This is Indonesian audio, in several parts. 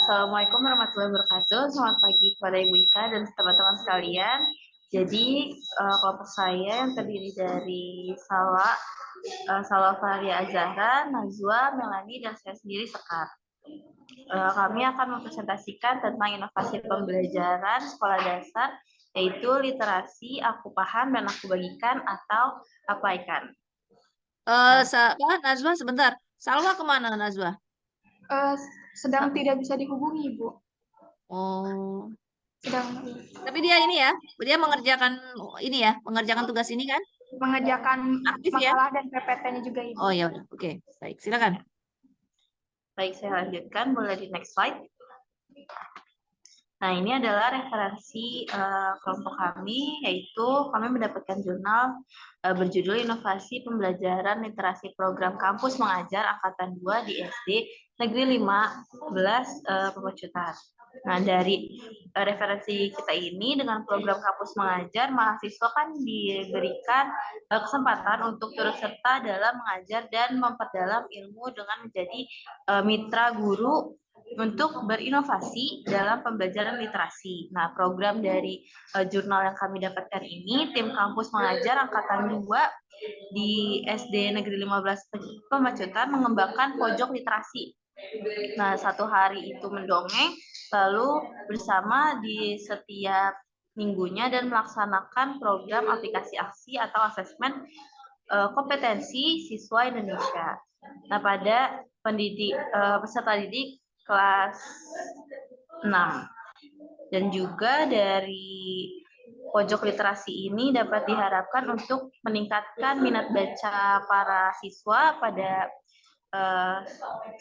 Assalamualaikum warahmatullahi wabarakatuh. Selamat pagi kepada Ibu Ika dan teman-teman sekalian. Jadi kelompok saya yang terdiri dari Salwa Faria Azahra, Najwa, Melani, dan saya sendiri Sekar. Kami akan mempresentasikan tentang inovasi pembelajaran sekolah dasar, yaitu literasi, aku paham, dan aku bagikan atau apaikan. Najwa sebentar. Salwa kemana Najwa? Sedang tidak bisa dihubungi, Bu. Oh. Sedang. Tapi dia ini ya, dia mengerjakan tugas ini kan? Mengerjakan aktif makalah ya? dan PPT-nya juga, Ibu. Oh ya udah, oke. Baik, silakan. Baik, saya lanjutkan. Boleh di next slide. Nah, ini adalah referensi kelompok kami, yaitu kami mendapatkan jurnal berjudul Inovasi Pembelajaran Literasi Program Kampus Mengajar Angkatan 2 di SD Negeri 15 Pemecutan. Nah, dari referensi kita ini dengan program Kampus Mengajar, mahasiswa kan diberikan kesempatan untuk turut serta dalam mengajar dan memperdalam ilmu dengan menjadi mitra guru untuk berinovasi dalam pembelajaran literasi. Nah, program dari jurnal yang kami dapatkan ini, tim kampus mengajar Angkatan 2 di SD Negeri 15 Pemecutan mengembangkan pojok literasi. Nah, satu hari itu mendongeng, lalu bersama di setiap minggunya dan melaksanakan program aplikasi aksi atau asesmen kompetensi siswa Indonesia. Nah, pada peserta didik kelas 6. Dan juga dari pojok literasi ini dapat diharapkan untuk meningkatkan minat baca para siswa pada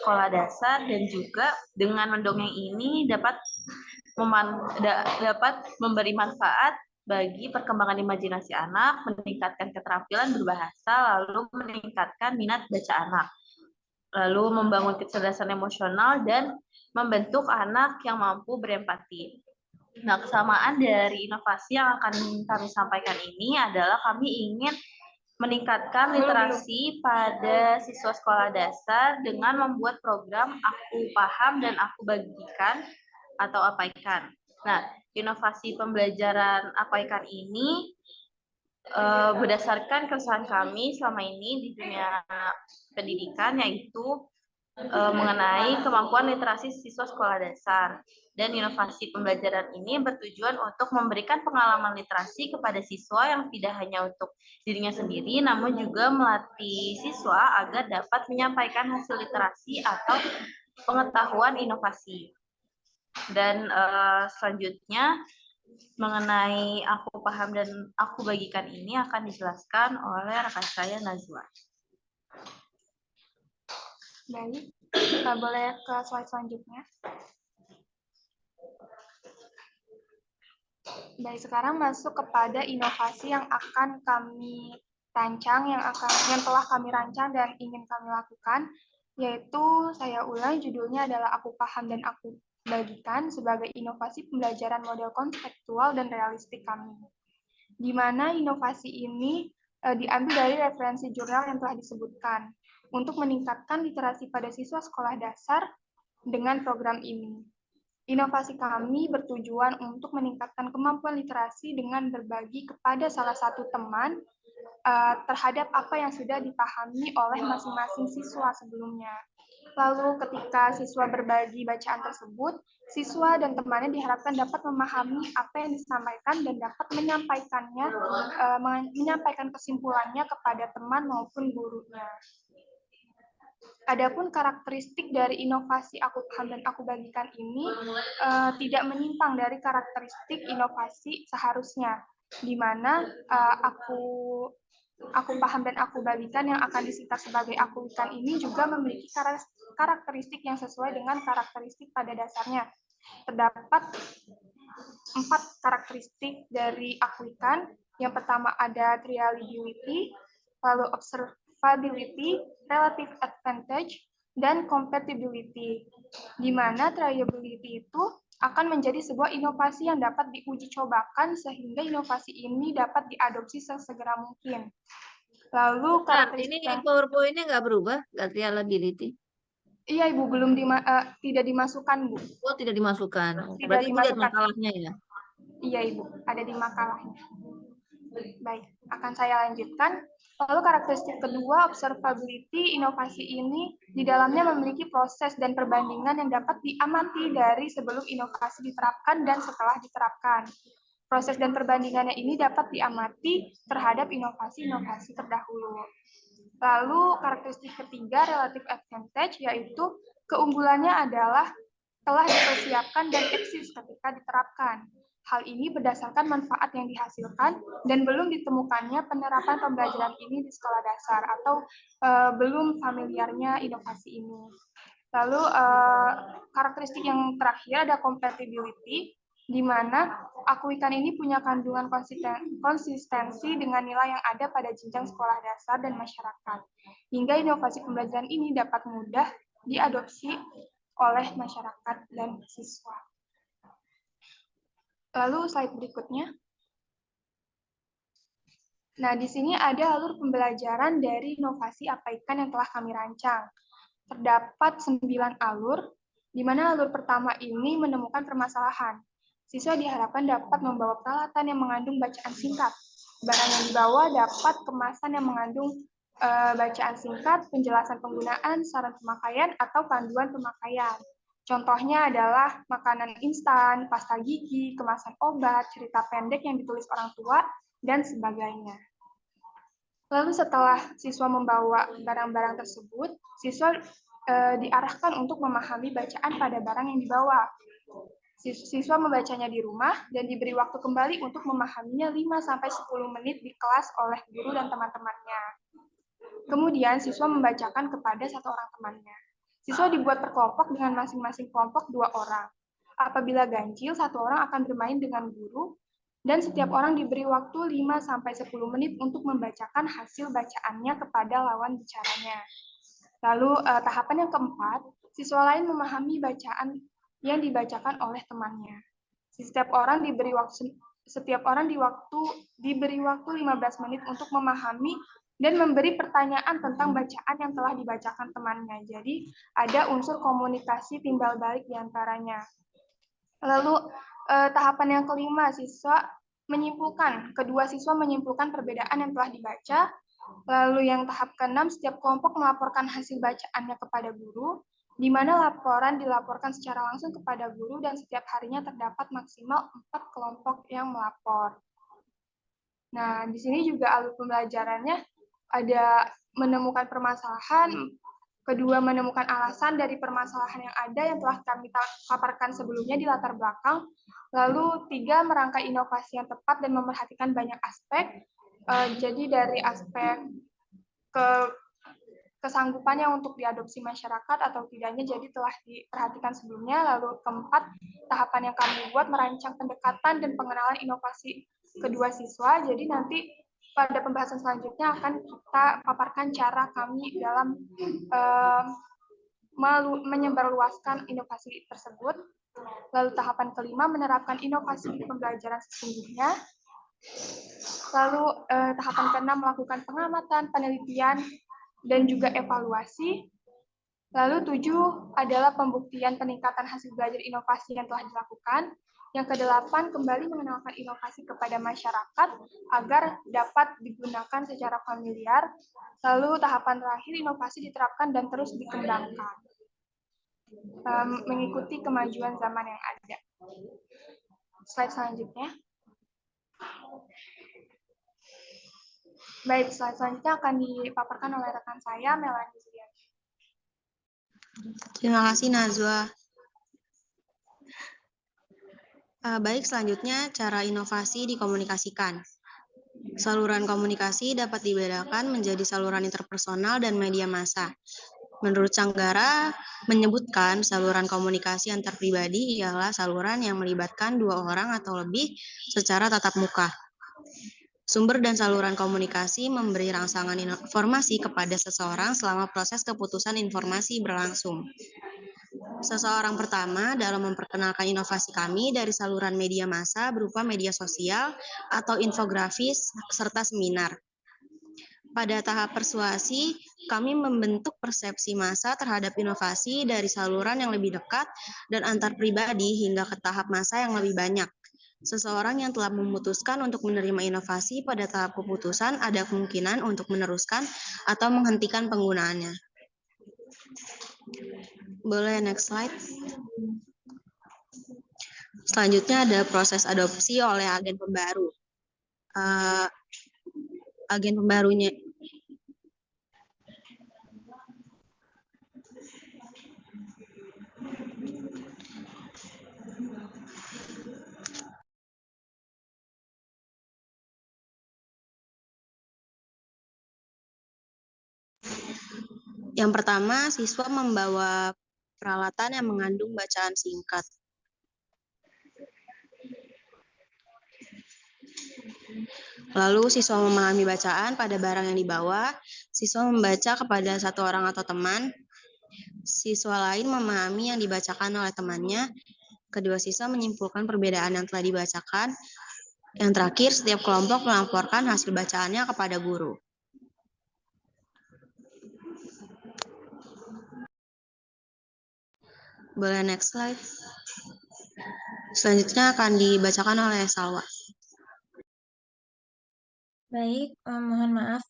sekolah dasar, dan juga dengan mendongeng ini dapat memberi manfaat bagi perkembangan imajinasi anak, meningkatkan keterampilan berbahasa, lalu meningkatkan minat baca anak, lalu membangun kecerdasan emosional dan membentuk anak yang mampu berempati. Nah, kesamaan dari inovasi yang akan kami sampaikan ini adalah kami ingin meningkatkan literasi pada siswa sekolah dasar dengan membuat program Aku Paham dan Aku Bagikan atau Apaikan. Nah, inovasi pembelajaran Apaikan ini berdasarkan keresahan kami selama ini di dunia pendidikan, yaitu mengenai kemampuan literasi siswa sekolah dasar. Dan inovasi pembelajaran ini bertujuan untuk memberikan pengalaman literasi kepada siswa yang tidak hanya untuk dirinya sendiri, namun juga melatih siswa agar dapat menyampaikan hasil literasi atau pengetahuan inovasi. Dan selanjutnya, mengenai Aku Paham dan Aku Bagikan ini akan dijelaskan oleh rekan saya, Najwa. Baik, kita boleh ke slide selanjutnya. Baik, sekarang masuk kepada inovasi yang akan kami rancang, yang telah kami rancang dan ingin kami lakukan, yaitu saya ulang, judulnya adalah Aku Paham dan Aku Bagikan sebagai inovasi pembelajaran model konseptual dan realistik kami. Di mana inovasi ini diambil dari referensi jurnal yang telah disebutkan untuk meningkatkan literasi pada siswa sekolah dasar dengan program ini. Inovasi kami bertujuan untuk meningkatkan kemampuan literasi dengan berbagi kepada salah satu teman terhadap apa yang sudah dipahami oleh masing-masing siswa sebelumnya. Lalu ketika siswa berbagi bacaan tersebut, siswa dan temannya diharapkan dapat memahami apa yang disampaikan dan dapat menyampaikan kesimpulannya kepada teman maupun gurunya. Adapun karakteristik dari inovasi Aku Paham dan Aku Bagikan ini tidak menyimpang dari karakteristik inovasi seharusnya, di mana Aku Paham dan Aku Bagikan yang akan disingkat sebagai Aku Ikan ini juga memiliki karakteristik yang sesuai dengan karakteristik pada dasarnya. Terdapat 4 karakteristik dari Aku Ikan. Yang pertama ada triality, lalu observability, relative advantage, dan compatibility. Di mana triability itu akan menjadi sebuah inovasi yang dapat diuji cobakan sehingga inovasi ini dapat diadopsi sesegera mungkin. Lalu ini PowerPoint-nya nggak berubah, nggak trialability? Iya Ibu, tidak dimasukkan Bu. Oh, tidak dimasukkan. Tidak Berarti Ibu lihat dimasukkan. makalahnya ya. Iya Ibu, ada di makalahnya. Baik, akan saya lanjutkan. Lalu karakteristik kedua, observability, inovasi ini di dalamnya memiliki proses dan perbandingan yang dapat diamati dari sebelum inovasi diterapkan dan setelah diterapkan. Proses dan perbandingannya ini dapat diamati terhadap inovasi-inovasi terdahulu. Lalu karakteristik ketiga, relative advantage, yaitu keunggulannya adalah telah dipersiapkan dan eksis ketika diterapkan. Hal ini berdasarkan manfaat yang dihasilkan dan belum ditemukannya penerapan pembelajaran ini di sekolah dasar atau belum familiarnya inovasi ini. Lalu karakteristik yang terakhir ada compatibility, di mana akuikan ini punya kandungan konsistensi dengan nilai yang ada pada jenjang sekolah dasar dan masyarakat, hingga inovasi pembelajaran ini dapat mudah diadopsi oleh masyarakat dan siswa. Lalu slide berikutnya. Nah, di sini ada alur pembelajaran dari inovasi APAIKAN yang telah kami rancang. Terdapat 9 alur, di mana alur pertama ini menemukan permasalahan. Siswa diharapkan dapat membawa peralatan yang mengandung bacaan singkat. Barang yang dibawa dapat kemasan yang mengandung bacaan singkat, penjelasan penggunaan, saran pemakaian, atau panduan pemakaian. Contohnya adalah makanan instan, pasta gigi, kemasan obat, cerita pendek yang ditulis orang tua, dan sebagainya. Lalu setelah siswa membawa barang-barang tersebut, siswa diarahkan untuk memahami bacaan pada barang yang dibawa. Siswa membacanya di rumah dan diberi waktu kembali untuk memahaminya 5-10 menit di kelas oleh guru dan teman-temannya. Kemudian siswa membacakan kepada satu orang temannya. Siswa dibuat per kelompok dengan masing-masing kelompok 2 orang. Apabila ganjil, 1 orang akan bermain dengan guru, dan setiap orang diberi waktu 5-10 menit untuk membacakan hasil bacaannya kepada lawan bicaranya. Lalu tahapan yang keempat, siswa lain memahami bacaan yang dibacakan oleh temannya. Setiap orang diberi waktu 15 menit untuk memahami dan memberi pertanyaan tentang bacaan yang telah dibacakan temannya. Jadi ada unsur komunikasi timbal balik di antaranya. Lalu tahapan yang kelima, kedua siswa menyimpulkan perbedaan yang telah dibaca. Lalu yang tahap ke-6, setiap kelompok melaporkan hasil bacaannya kepada guru, di mana laporan dilaporkan secara langsung kepada guru dan setiap harinya terdapat maksimal 4 kelompok yang melapor. Nah, di sini juga alur pembelajarannya ada menemukan permasalahan, kedua menemukan alasan dari permasalahan yang ada yang telah kami paparkan sebelumnya di latar belakang, lalu 3 merangkai inovasi yang tepat dan memerhatikan banyak aspek, jadi dari aspek kesanggupannya untuk diadopsi masyarakat atau tidaknya jadi telah diperhatikan sebelumnya. Lalu keempat, tahapan yang kami buat merancang pendekatan dan pengenalan inovasi kedua siswa. Jadi nanti pada pembahasan selanjutnya akan kita paparkan cara kami dalam menyebarluaskan inovasi tersebut. Lalu tahapan kelima, menerapkan inovasi di pembelajaran sesungguhnya. Lalu tahapan keenam, melakukan pengamatan, penelitian, dan juga evaluasi. Lalu 7 adalah pembuktian peningkatan hasil belajar inovasi yang telah dilakukan. Yang ke-8, kembali mengenalkan inovasi kepada masyarakat agar dapat digunakan secara familiar. Lalu tahapan terakhir, inovasi diterapkan dan terus dikembangkan, mengikuti kemajuan zaman yang ada. Slide selanjutnya. Baik, slide selanjutnya akan dipaparkan oleh rekan saya, Melanie Zuliani. Terima kasih, Nazwa. Baik, selanjutnya cara inovasi dikomunikasikan. Saluran komunikasi dapat dibedakan menjadi saluran interpersonal dan media massa. Menurut Canggara, menyebutkan saluran komunikasi antar pribadi ialah saluran yang melibatkan 2 orang atau lebih secara tatap muka. Sumber dan saluran komunikasi memberi rangsangan informasi kepada seseorang selama proses keputusan informasi berlangsung. Seseorang pertama dalam memperkenalkan inovasi kami dari saluran media massa berupa media sosial atau infografis serta seminar. Pada tahap persuasi, kami membentuk persepsi massa terhadap inovasi dari saluran yang lebih dekat dan antar pribadi hingga ke tahap massa yang lebih banyak. Seseorang yang telah memutuskan untuk menerima inovasi pada tahap keputusan ada kemungkinan untuk meneruskan atau menghentikan penggunaannya. Boleh next slide. Selanjutnya ada proses adopsi oleh agen pembaru. Agen pembarunya yang pertama, siswa membawa peralatan yang mengandung bacaan singkat. Lalu siswa memahami bacaan pada barang yang dibawa, siswa membaca kepada satu orang atau teman, siswa lain memahami yang dibacakan oleh temannya, kedua siswa menyimpulkan perbedaan yang telah dibacakan, yang terakhir setiap kelompok melaporkan hasil bacaannya kepada guru. Boleh next slide. Selanjutnya akan dibacakan oleh Salwa. Baik, mohon maaf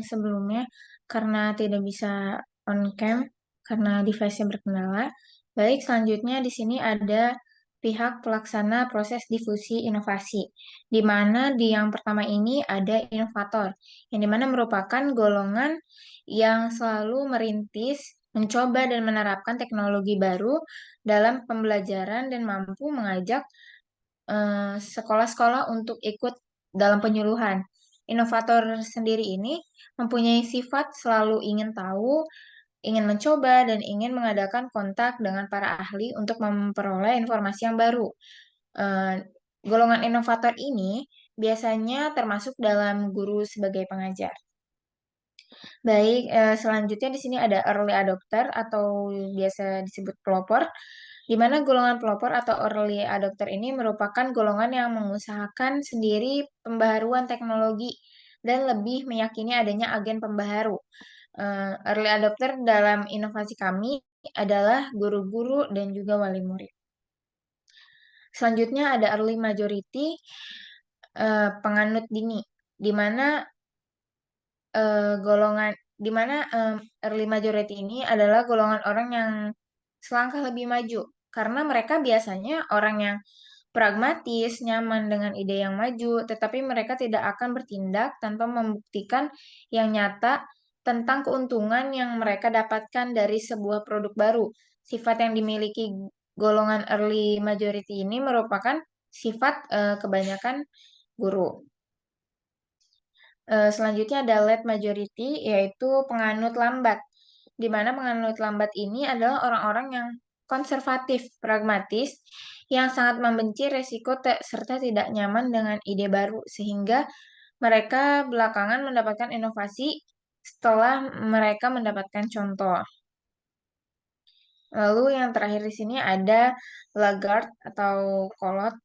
sebelumnya karena tidak bisa on cam karena device-nya berkendala. Baik, selanjutnya di sini ada pihak pelaksana proses difusi inovasi, di mana di yang pertama ini ada inovator, yang dimana merupakan golongan yang selalu merintis, mencoba dan menerapkan teknologi baru dalam pembelajaran dan mampu mengajak sekolah-sekolah untuk ikut dalam penyuluhan. Inovator sendiri ini mempunyai sifat selalu ingin tahu, ingin mencoba, dan ingin mengadakan kontak dengan para ahli untuk memperoleh informasi yang baru. Golongan inovator ini biasanya termasuk dalam guru sebagai pengajar. Baik, selanjutnya di sini ada early adopter atau biasa disebut pelopor, di mana golongan pelopor atau early adopter ini merupakan golongan yang mengusahakan sendiri pembaharuan teknologi dan lebih meyakini adanya agen pembaharu. Early adopter dalam inovasi kami adalah guru-guru dan juga wali murid. Selanjutnya ada early majority, penganut dini, di mana early majority ini adalah golongan orang yang selangkah lebih maju karena mereka biasanya orang yang pragmatis, nyaman dengan ide yang maju, tetapi mereka tidak akan bertindak tanpa membuktikan yang nyata tentang keuntungan yang mereka dapatkan dari sebuah produk baru. Sifat yang dimiliki golongan early majority ini merupakan sifat kebanyakan guru. Selanjutnya ada late majority, yaitu penganut lambat, di mana penganut lambat ini adalah orang-orang yang konservatif, pragmatis, yang sangat membenci resiko serta tidak nyaman dengan ide baru, sehingga mereka belakangan mendapatkan inovasi setelah mereka mendapatkan contoh. Lalu yang terakhir di sini ada laggard atau kolot.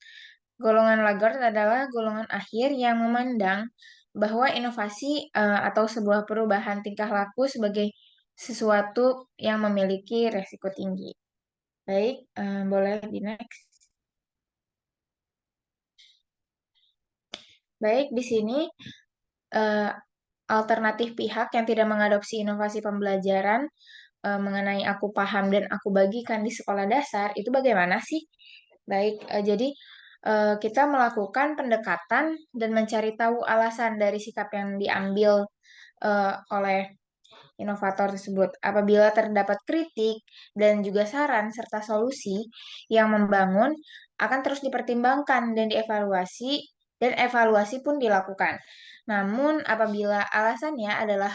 Golongan laggard adalah golongan akhir yang memandang bahwa inovasi atau sebuah perubahan tingkah laku sebagai sesuatu yang memiliki resiko tinggi. Baik, boleh di next. Baik, di sini alternatif pihak yang tidak mengadopsi inovasi pembelajaran mengenai aku paham dan aku bagikan di sekolah dasar, itu bagaimana sih? Baik, jadi kita melakukan pendekatan dan mencari tahu alasan dari sikap yang diambil oleh inovator tersebut. Apabila terdapat kritik dan juga saran serta solusi yang membangun, akan terus dipertimbangkan dan dievaluasi, dan evaluasi pun dilakukan. Namun, apabila alasannya adalah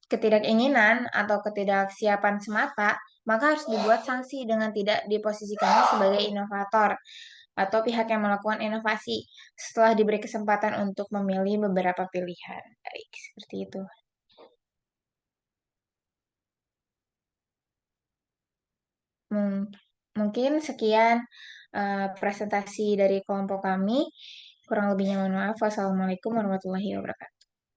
ketidakinginan atau ketidaksiapan semata, maka harus dibuat sanksi dengan tidak diposisikannya sebagai inovator atau pihak yang melakukan inovasi setelah diberi kesempatan untuk memilih beberapa pilihan. Baik, seperti itu. Mungkin sekian presentasi dari kelompok kami. Kurang lebihnya mohon maaf. Wassalamualaikum warahmatullahi wabarakatuh.